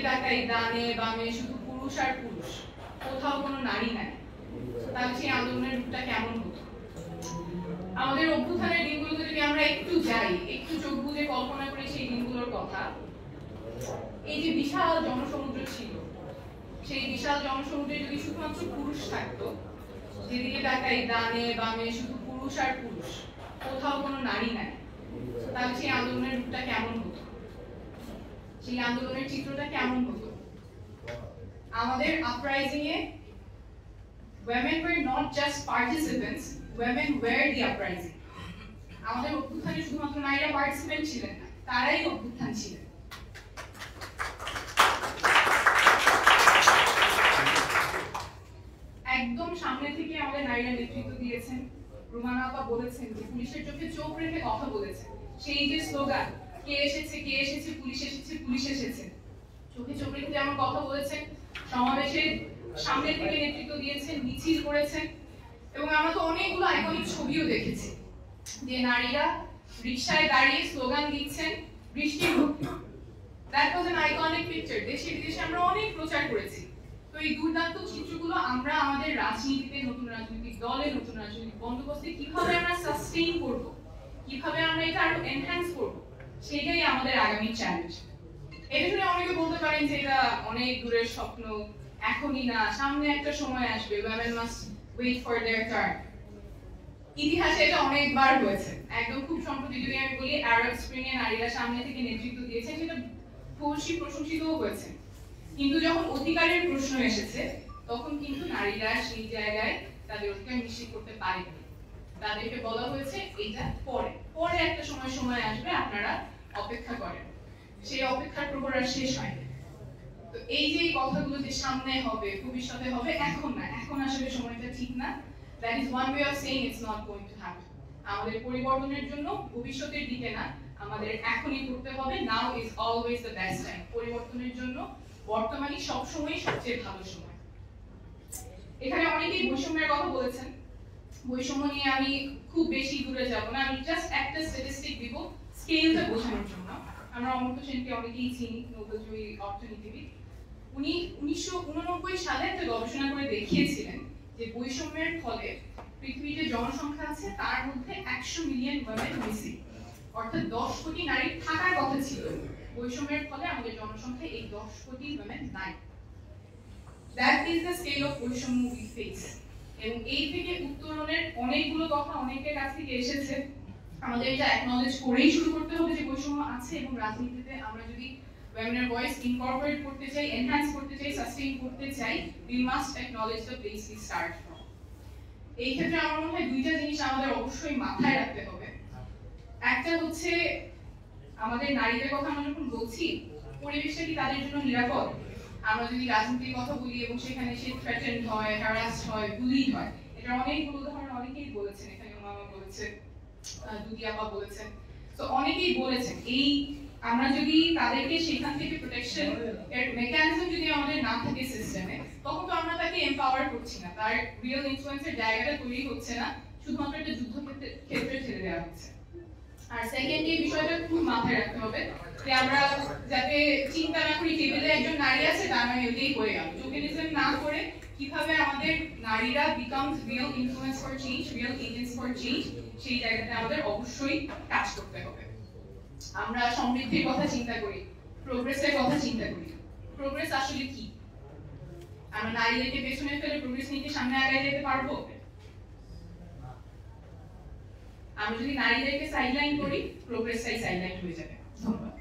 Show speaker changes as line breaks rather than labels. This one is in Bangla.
তাকাই ডানে বামে শুধু পুরুষ আর পুরুষ, কোথাও কোনো নারী নাই, তাহলে সেই আন্দোলনের রূপটা কেমন হতো? আমাদের অভ্যুত্থানের দিনগুলোতে যদি আমরা একটু যাই, একটু চোখ বুজে কল্পনা করি সেই দিনগুলোর কথা, এই যে বিশাল জনসমুদ্র ছিল, সেই বিশাল জনসমুদ্রে যদি শুধুমাত্র পুরুষ থাকতো, যেদিকে তাকাই ডানে বামে শুধু পুরুষ আর পুরুষ, কোথাও কোনো নারী নাই, তাহলে সেই আন্দোলনের রূপটা কেমন হতো? সেই আন্দোলনের চিত্রটা কেমন হতো? আমাদের uprising A women were not just participants, women were the uprising. আমাদের অভ্যুত্থানে শুধুমাত্র নারীরা পার্টিসিপেন্ট ছিলেন না, তারাই অভ্যুত্থান ছিলেন। একদম সামনে থেকে আমাদের নারীরা নেতৃত্ব দিয়েছেন। রুমানা আপা বলেছেন যে পুলিশের চোখে চোখ রেখে কথা বলেছেন। সেই যে স্লোগান, কে এসেছে কে এসেছে, পুলিশ এসেছে পুলিশ এসেছে, চোখে চোখ রেখে যেমন কথা বলেছেন, সমাবেশে সামনে থেকে নেতৃত্ব দিয়েছেন, মিছিল করেছেন, এবং আমরা তো অনেকগুলো আইকনিক ছবিও দেখেছি যে নারীরা রিকশায় দাঁড়িয়ে স্লোগান দিচ্ছেন বৃষ্টির মধ্যে। That was an iconic picture. দেশে বিদেশে আমরা অনেক প্রচার করেছি। তো এই দুর্দান্ত চিত্রগুলো আমরা আমাদের রাজনীতিতে, নতুন রাজনৈতিক দলে, নতুন রাজনৈতিক বন্দোবস্তে কিভাবে আমরা সাস্টেইন করব, কিভাবে আমরা এটা আরো এনহ্যান্স করব, সেটাই আমাদের আগামী চ্যালেঞ্জ। এটা শুনে অনেকে বলতে পারেন যে এটা অনেক দূরের স্বপ্ন, এখনই না, সামনে একটা সময় আসবে, women must wait for their turn। ইতিহাসে এটা অনেকবার হয়েছে। একদম খুব সম্প্রতি যদি আমি বলি, আরব স্প্রিং এ নারীরা সামনে থেকে নেতৃত্ব দিয়েছেন, সেটা ভূয়সী প্রশংসিতও হয়েছে। কিন্তু যখন অধিকারের প্রশ্ন এসেছে, তখন কিন্তু নারীরা সেই জায়গায় তাদের অধিকার নিশ্চিত করতে পারেনি। তাদেরকে বলা হয়েছে এটা পরে পরে একটা সময় আসবে, আপনারা অপেক্ষা করেন। সেই অপেক্ষার প্রহর আর শেষ হয়নি। তো এই যে কথাগুলো যে সামনে হবে, ভবিষ্যতে হবে, এখন না, এখন আসলে সময়টা ঠিক না। That is one way of saying it's not going to happen. আমাদের পরিবর্তনের জন্য ভবিষ্যতের দিকে না, আমাদের এখনই করতে হবে। Now is always the best time. পরিবর্তনের জন্য বর্তমানই সবসময় সবচেয়ে ভালো সময়। এখানে অনেকেই বৈষম্যের কথা বলেছেন। বৈষম্য নিয়ে আমি খুব বেশি দূরে যাব না, আমি জাস্ট একটা স্ট্যাটিস্টিক দিব স্কেলটা বোঝানোর জন্য। আমরা অমর্ত্য সেনকে অনেকেই চিনি, নোবেলজয়ী অর্থনীতিবিদ। উনি 1989 সালে একটা গবেষণা করে দেখিয়েছিলেন যে বৈষম্যের ফলে পৃথিবীতে জনসংখ্যা আছে, তার মধ্যে 100 মিলিয়ন women মিসিং, অর্থাৎ 10 কোটি নারীর থাকার কথা ছিল। বৈষম্যের ফলে আমাদের জনসংখ্যা এই 10 কোটি women নাই। That is the scale of বৈষম্য we face. এবং এই থেকে উত্তরণের অনেকগুলো কথা অনেকের কাছ থেকে এসেছে। আমাদের এটা অ্যাকনলেজ করেই শুরু করতে হবে যে বৈষম্য আছে, এবং রাজনীতিতে আমরা যদি women voice incorporate করতে চাই, enhance করতে চাই, sustain করতে চাই, we must acknowledge the place we start from. এই ক্ষেত্রে আমার মনে হয় দুইটা জিনিস আমাদের অবশ্যই মাথায় রাখতে হবে। একটা হচ্ছে আমাদের নারীদের কথা আমরা যখন বলছি, পরিবেশটা কি তাদের জন্য নিরাপদ? আমরা যদি রাজনীতির কথা বলি এবং সেখানে সে থ্রেটেন্ড হয়, হ্যারাসড হয়, বুলিড হয়, এটা অনেকগুলো উদাহরণ অনেকেই বলেছেন। এখানে মামা বলেছে, দুদি আপা বলেছেন, তো অনেকেই বলেছেন। এই আমরা যদি তাদেরকে সেখান থেকে প্রোটেকশন এর মেকানিজম যদি আমাদের না থাকে সিস্টেমে, তখন তো আমরা তাকে এম্পাওয়ার করছি না, তার রিয়েল ইনফ্লুয়েন্সের জায়গাটা তৈরি হচ্ছে না, শুধুমাত্র একটা যুদ্ধ ক্ষেত্রে ঠেলে দেওয়া হচ্ছে। আর সেকেন্ড এই বিষয়টা খুব মাথায় রাখতে হবে যে আমরা যাতে চিন্তা না করি টেবিলে একজন নারী আছে, তার মানে ওইটাই হয়ে গেল, টোকেনিজম না করে কিভাবে আমাদের নারীরা becomes real influence for change, real agents for change, সেই জায়গাতে আমাদের অবশ্যই কাজ করতে হবে। আমরা সমৃদ্ধির কথা চিন্তা করি, প্রোগ্রেসের কথা চিন্তা করি। প্রোগ্রেস আসলে কি? আমরা নারীদেরকে পেছনে ফেলে প্রোগ্রেস নিয়ে সামনে আগায় যেতে পারবো? আমরা যদি নারীদেরকে সাইডলাইন করি, প্রোগ্রেসটাই সাইডলাইন হয়ে যাবে। ধন্যবাদ।